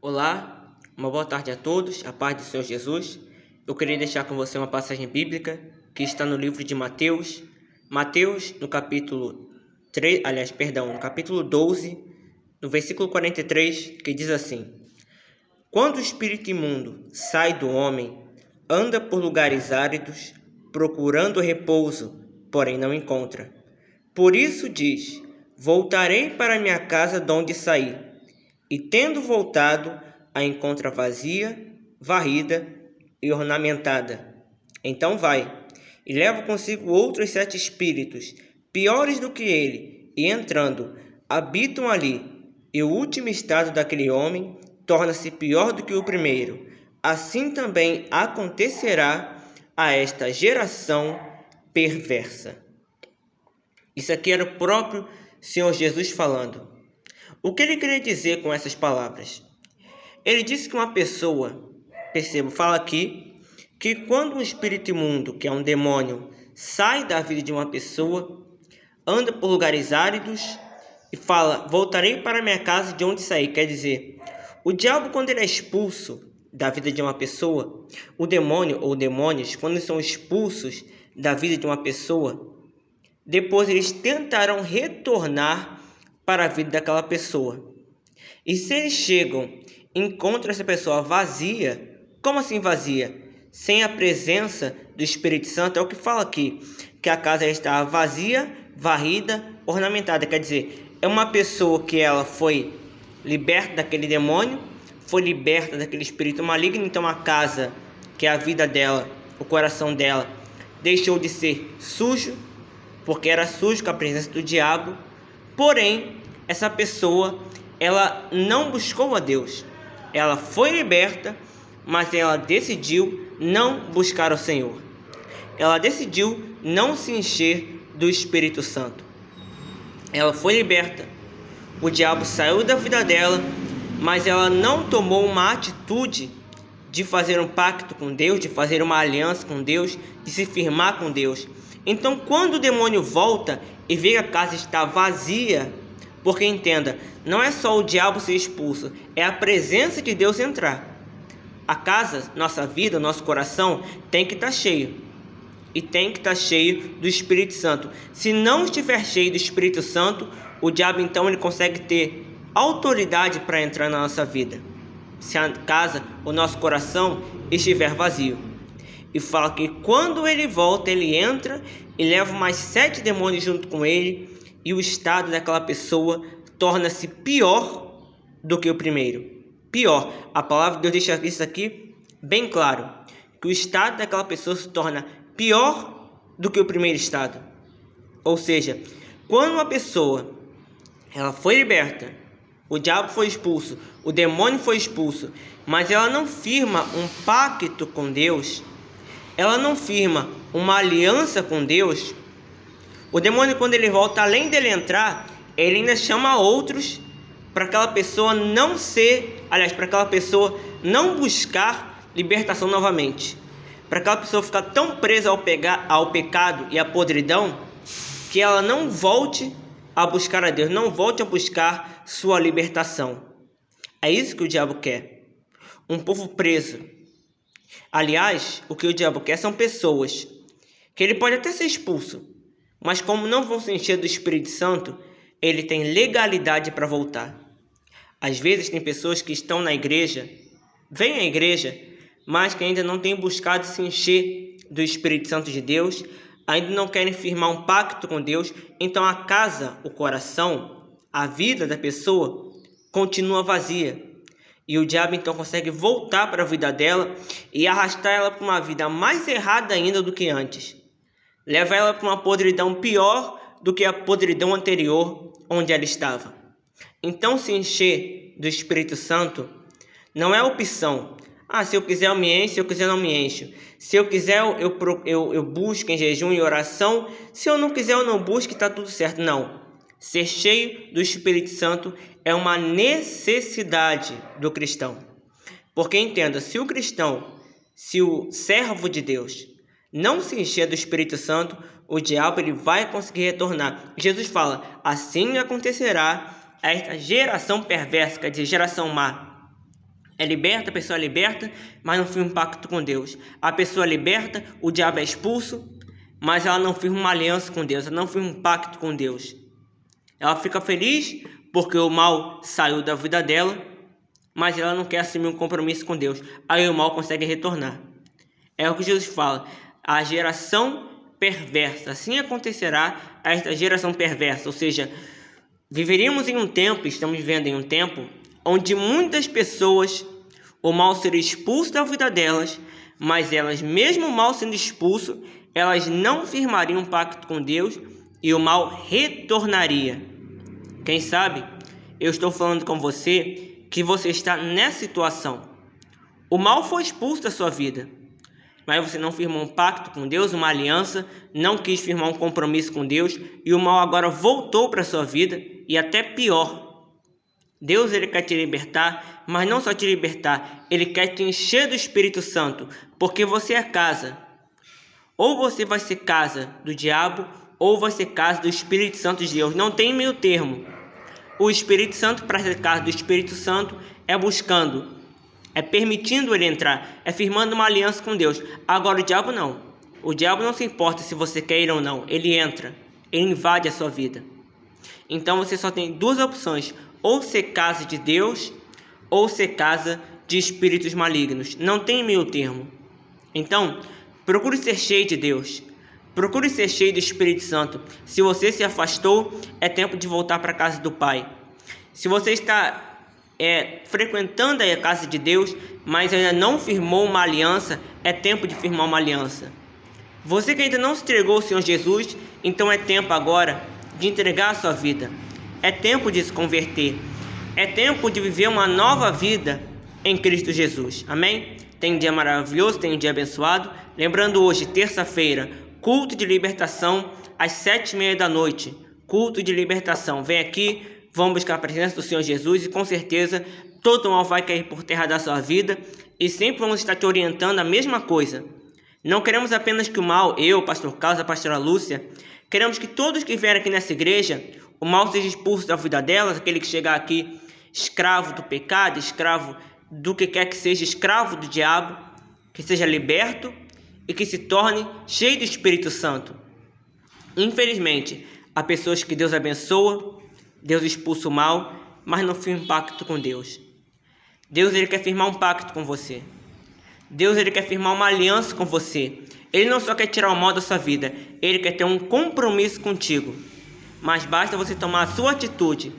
Olá, uma boa tarde a todos, a paz do Senhor Jesus. Eu queria deixar com você uma passagem bíblica que está no livro de Mateus. Mateus, no capítulo 12, no versículo 43, que diz assim: Quando o espírito imundo sai do homem, anda por lugares áridos, procurando repouso, porém não encontra. Por isso diz: Voltarei para minha casa de onde saí. E tendo voltado, a encontra vazia, varrida e ornamentada. Então vai, e leva consigo outros 7 espíritos, piores do que ele, e entrando, habitam ali. E o último estado daquele homem torna-se pior do que o primeiro. Assim também acontecerá a esta geração perversa. Isso aqui era o próprio Senhor Jesus falando. O que ele queria dizer com essas palavras? Ele disse que uma pessoa, fala aqui, que quando um espírito imundo, que é um demônio, sai da vida de uma pessoa, anda por lugares áridos e fala: voltarei para minha casa de onde saí. Quer dizer, o diabo, quando ele é expulso da vida de uma pessoa, o demônio ou demônios, quando são expulsos da vida de uma pessoa, depois eles tentarão retornar para a vida daquela pessoa. E se eles chegam, encontram essa pessoa vazia, como assim vazia? Sem a presença do Espírito Santo, é o que fala aqui, que a casa está vazia, varrida, ornamentada. Quer dizer, é uma pessoa que ela foi liberta daquele demônio, foi liberta daquele espírito maligno, então a casa, que é a vida dela, o coração dela, deixou de ser sujo, porque era sujo com a presença do diabo. Porém, essa pessoa, ela não buscou a Deus. Ela foi liberta, mas ela decidiu não buscar o Senhor. Ela decidiu não se encher do Espírito Santo. Ela foi liberta. O diabo saiu da vida dela, mas ela não tomou uma atitude de fazer um pacto com Deus, de fazer uma aliança com Deus, de se firmar com Deus. Então, quando o demônio volta e vê que a casa está vazia, porque entenda, não é só o diabo ser expulso, é a presença de Deus entrar. A casa, nossa vida, nosso coração tem que estar cheio. E tem que estar cheio do Espírito Santo. Se não estiver cheio do Espírito Santo, o diabo então ele consegue ter autoridade para entrar na nossa vida. Se a casa, o nosso coração estiver vazio. E fala que quando ele volta, ele entra e leva mais 7 demônios junto com ele, e o estado daquela pessoa torna-se pior do que o primeiro. Pior. A palavra de Deus deixa isso aqui bem claro, que o estado daquela pessoa se torna pior do que o primeiro estado. Ou seja, quando uma pessoa ela foi liberta, o diabo foi expulso, o demônio foi expulso, mas ela não firma um pacto com Deus, ela não firma uma aliança com Deus, o demônio, quando ele volta, além dele entrar, ele ainda chama outros para aquela pessoa não para aquela pessoa não buscar libertação novamente, para aquela pessoa ficar tão presa ao pecado e à podridão, que ela não volte a buscar a Deus, não volte a buscar sua libertação. É isso que o diabo quer, um povo preso. Aliás, o que o diabo quer são pessoas que ele pode até ser expulso, mas como não vão se encher do Espírito Santo, ele tem legalidade para voltar. Às vezes tem pessoas que estão na igreja, vêm à igreja, mas que ainda não têm buscado se encher do Espírito Santo de Deus, ainda não querem firmar um pacto com Deus, então a casa, o coração, a vida da pessoa continua vazia. E o diabo então consegue voltar para a vida dela e arrastar ela para uma vida mais errada ainda do que antes. Leva ela para uma podridão pior do que a podridão anterior onde ela estava. Então, se encher do Espírito Santo não é opção. Se eu quiser eu me encho, se eu quiser não me encho. Se eu quiser eu busco em jejum e oração. Se eu não quiser eu não busco e está tudo certo. Não. Ser cheio do Espírito Santo é uma necessidade do cristão. Porque entenda, se o cristão, se o servo de Deus não se encher do Espírito Santo, o diabo ele vai conseguir retornar. Jesus fala: assim acontecerá a esta geração perversa, quer dizer, geração má. é liberta, a pessoa é liberta, mas não firma um pacto com Deus. A pessoa é liberta, o diabo é expulso, mas ela não firma uma aliança com Deus, ela não firma um pacto com Deus. Ela fica feliz porque o mal saiu da vida dela, mas ela não quer assumir um compromisso com Deus. Aí o mal consegue retornar. É o que Jesus fala, a geração perversa. Assim acontecerá a esta geração perversa, ou seja, viveríamos em um tempo, estamos vivendo em um tempo, onde muitas pessoas, o mal seria expulso da vida delas, mas elas, mesmo o mal sendo expulso, elas não firmariam um pacto com Deus e o mal retornaria. Quem sabe, eu estou falando com você que você está nessa situação. O mal foi expulso da sua vida, mas você não firmou um pacto com Deus, uma aliança, não quis firmar um compromisso com Deus e o mal agora voltou para a sua vida e até pior. Deus ele quer te libertar, mas não só te libertar, ele quer te encher do Espírito Santo, porque você é casa. Ou você vai ser casa do diabo, ou vai ser casa do Espírito Santo de Deus. Não tem meio termo. O Espírito Santo, para ser casa do Espírito Santo, é buscando, é permitindo ele entrar, é firmando uma aliança com Deus. Agora o diabo não. O diabo não se importa se você quer ir ou não. Ele entra, ele invade a sua vida. Então você só tem duas opções: ou ser casa de Deus, ou ser casa de espíritos malignos. Não tem meio termo. Então, procure ser cheio de Deus. Procure ser cheio do Espírito Santo. Se você se afastou, é tempo de voltar para a casa do Pai. Se você está frequentando a casa de Deus, mas ainda não firmou uma aliança, é tempo de firmar uma aliança. Você que ainda não se entregou ao Senhor Jesus, então é tempo agora de entregar a sua vida. É tempo de se converter. É tempo de viver uma nova vida em Cristo Jesus. Amém? Tem um dia maravilhoso, tem um dia abençoado. Lembrando hoje, terça-feira, culto de libertação às 7h30 da noite. Culto de libertação. Vem aqui, vamos buscar a presença do Senhor Jesus e com certeza todo mal vai cair por terra da sua vida e sempre vamos estar te orientando a mesma coisa. Não queremos apenas que o mal, eu, pastor Carlos, a pastora Lúcia, queremos que todos que vierem aqui nessa igreja, o mal seja expulso da vida delas, aquele que chegar aqui escravo do pecado, escravo do que quer que seja, escravo do diabo, que seja liberto e que se torne cheio do Espírito Santo. Infelizmente, há pessoas que Deus abençoa, Deus expulsa o mal, mas não firma um pacto com Deus. Deus ele quer firmar um pacto com você. Deus ele quer firmar uma aliança com você. Ele não só quer tirar o mal da sua vida, ele quer ter um compromisso contigo. Mas basta você tomar a sua atitude,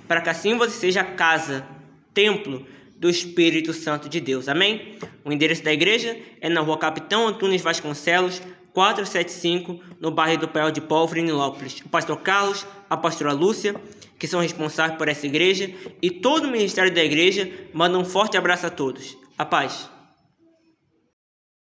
para que assim você seja casa, templo do Espírito Santo de Deus. Amém? O endereço da igreja é na rua Capitão Antunes Vasconcelos, 475, no bairro do Paiol de Pólvora, em Nilópolis. O pastor Carlos, a pastora Lúcia, que são responsáveis por essa igreja, e todo o ministério da igreja, manda um forte abraço a todos. A paz.